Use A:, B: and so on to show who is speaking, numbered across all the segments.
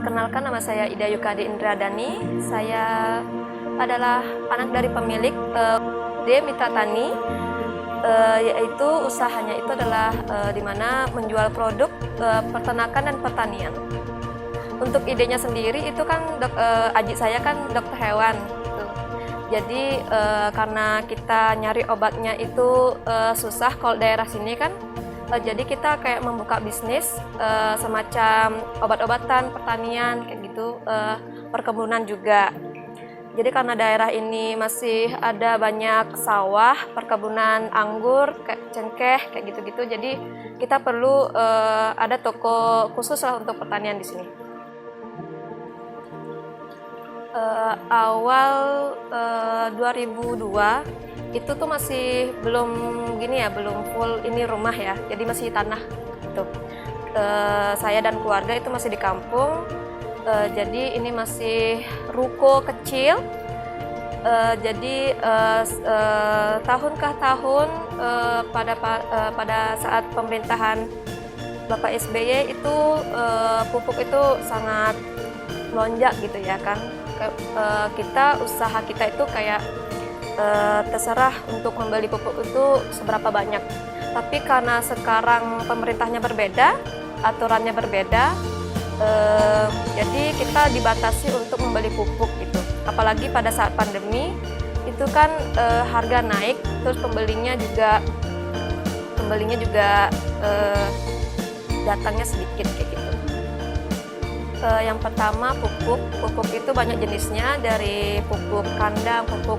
A: Perkenalkan, nama saya Ida Yukadi Indradani. Saya adalah anak dari pemilik D Mitra Tani, yaitu usahanya itu adalah di mana menjual produk peternakan dan pertanian. Untuk idenya sendiri itu kan adik saya kan dokter hewan. Gitu. Jadi karena kita nyari obatnya itu susah kalau daerah sini kan. Jadi kita kayak membuka bisnis semacam obat-obatan, pertanian, kayak gitu, perkebunan juga. Jadi karena daerah ini masih ada banyak sawah, perkebunan anggur, kayak cengkeh, kayak gitu-gitu. Jadi kita perlu ada toko khusus lah untuk pertanian di sini. Awal 2002 itu tuh masih belum gini ya, belum full ini rumah ya, jadi masih tanah gitu. Saya dan keluarga itu masih di kampung, jadi ini masih ruko kecil. Jadi tahun ke tahun pada saat pemerintahan Bapak SBY itu pupuk itu sangat melonjak gitu ya kan. Usaha kita itu kayak terserah untuk membeli pupuk itu seberapa banyak. Tapi karena sekarang pemerintahnya berbeda, aturannya berbeda, jadi kita dibatasi untuk membeli pupuk gitu. Apalagi pada saat pandemi itu kan harga naik, terus pembelinya juga datangnya sedikit kayak gitu. Yang pertama pupuk itu banyak jenisnya, dari pupuk kandang, pupuk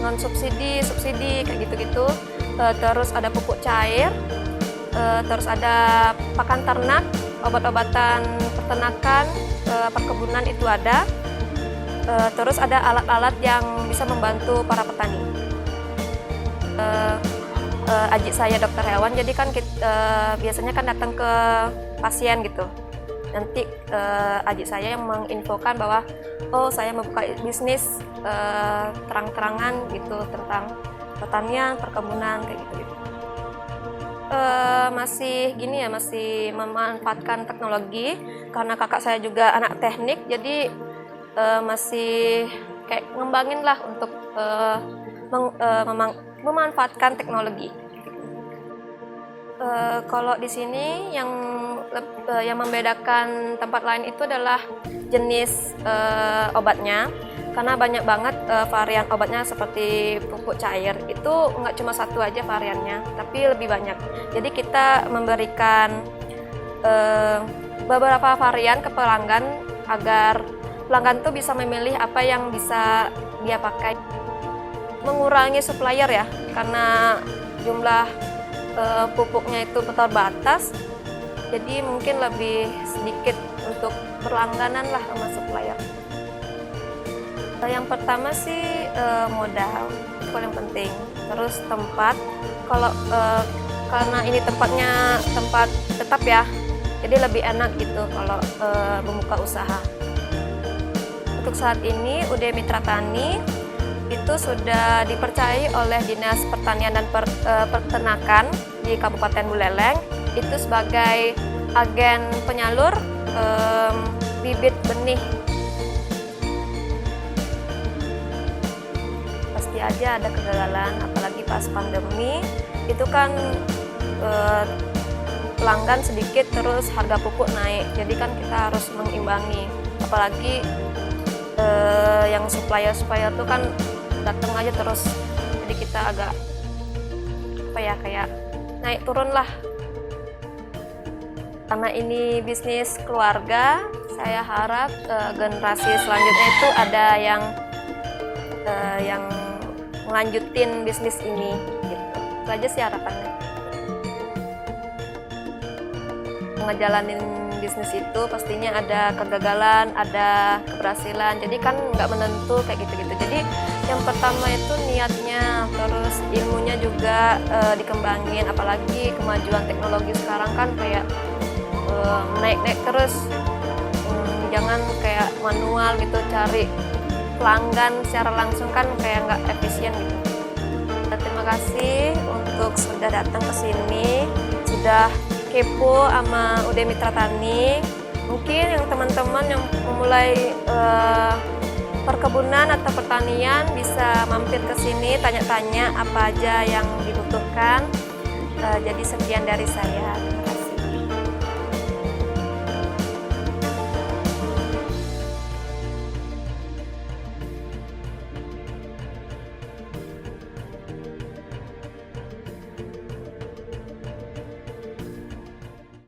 A: non subsidi kayak gitu-gitu. Terus ada pupuk cair, terus ada pakan ternak, obat-obatan peternakan, perkebunan itu ada. Terus ada alat-alat yang bisa membantu para petani. Adik saya dokter hewan, jadi kan biasanya kan datang ke pasien gitu. Nanti adik saya yang menginfokan bahwa oh saya membuka bisnis terang-terangan gitu tentang pertanian, perkebunan kayak gitu. Masih gini ya, masih memanfaatkan teknologi karena kakak saya juga anak teknik, jadi masih kayak ngembangin lah untuk memanfaatkan teknologi. Kalau di sini yang membedakan tempat lain itu adalah jenis obatnya, karena banyak banget varian obatnya. Seperti pupuk cair itu nggak cuma satu aja variannya, tapi lebih banyak. Jadi kita memberikan beberapa varian ke pelanggan agar pelanggan tuh bisa memilih apa yang bisa dia pakai. Mengurangi supplier ya, karena jumlah pupuknya itu terbatas, jadi mungkin lebih sedikit untuk berlangganan lah sama supplier. Yang pertama sih modal, itu paling penting. Terus tempat, kalau karena ini tempat tetap ya, jadi lebih enak gitu kalau membuka usaha. Untuk saat ini UD Mitra Tani itu sudah dipercayai oleh Dinas Pertanian dan Peternakan di Kabupaten Buleleng itu sebagai agen penyalur bibit benih. Pasti aja ada kegagalan, apalagi pas pandemi itu kan pelanggan sedikit, terus harga pupuk naik, jadi kan kita harus mengimbangi. Apalagi yang supplier tuh kan datang aja terus, jadi kita agak kayak naik turun lah. Karena ini bisnis keluarga, saya harap generasi selanjutnya itu ada yang melanjutin bisnis ini gitu. Itu aja sih harapannya. Ngejalanin bisnis itu pastinya ada kegagalan, ada keberhasilan, jadi kan nggak menentu kayak gitu-gitu. Jadi yang pertama itu niatnya, terus ilmunya juga dikembangin, apalagi kemajuan teknologi sekarang kan kayak naik-naik terus. Jangan kayak manual gitu, cari pelanggan secara langsung kan kayak nggak efisien gitu. Terima kasih untuk sudah datang ke sini, sudah kepo sama UD Mitra Tani. Mungkin yang teman-teman yang memulai perkebunan atau pertanian bisa mampir ke sini, tanya-tanya apa aja yang dibutuhkan. Jadi sekian dari saya.